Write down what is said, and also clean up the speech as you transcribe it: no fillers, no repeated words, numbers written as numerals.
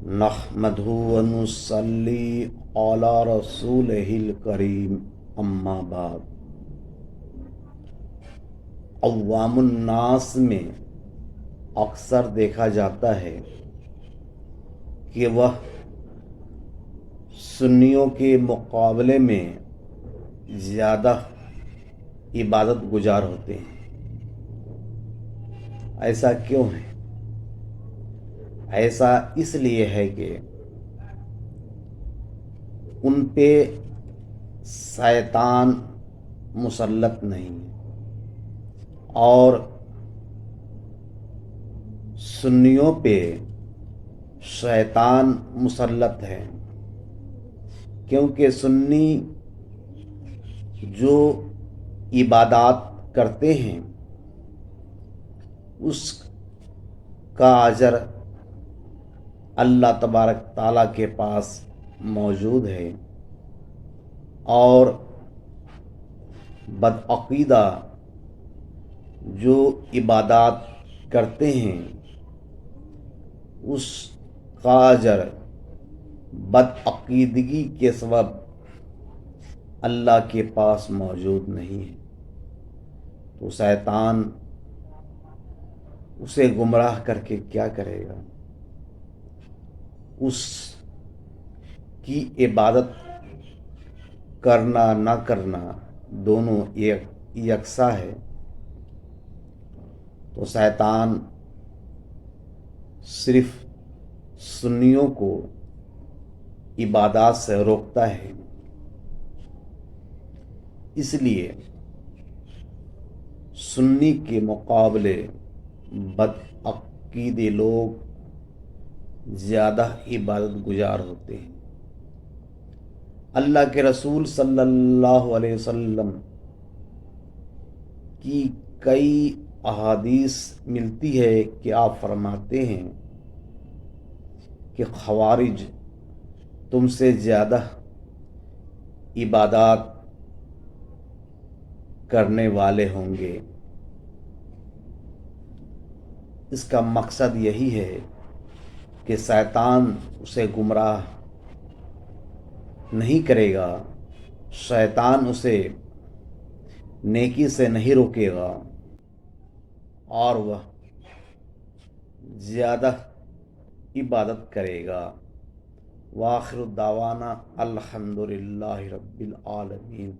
نحمدہ ونصلی علی رسولہ الکریم اما بعد۔ عوام الناس میں اکثر دیکھا جاتا ہے کہ وہ سنیوں کے مقابلے میں زیادہ عبادت گزار ہوتے ہیں۔ ایسا کیوں ہے؟ ایسا اس لیے ہے کہ ان پہ شیطان مسلط نہیں ہے اور سنیوں پہ شیطان مسلط ہے، کیونکہ سنی جو عبادات کرتے ہیں اس کا اجر اللہ تبارک تعالیٰ کے پاس موجود ہے، اور بدعقیدہ جو عبادات کرتے ہیں اس کا اجر بدعقیدگی کے سبب اللہ کے پاس موجود نہیں ہے، تو شیطان اسے گمراہ کر کے کیا کرے گا؟ اس کی عبادت کرنا نہ کرنا دونوں یکساں ہے، تو شیطان صرف سنیوں کو عبادات سے روکتا ہے۔ اس لیے سنی کے مقابلے بدعقیدے لوگ زیادہ عبادت گزار ہوتے ہیں۔ اللہ کے رسول صلی اللہ علیہ وسلم کی کئی احادیث ملتی ہے کہ آپ فرماتے ہیں کہ خوارج تم سے زیادہ عبادات کرنے والے ہوں گے۔ اس کا مقصد یہی ہے کہ شیطان اسے گمراہ نہیں کرے گا، شیطان اسے نیکی سے نہیں روکے گا اور وہ زیادہ عبادت کرے گا۔ وآخر دعوانا الحمدللہ رب العالمین۔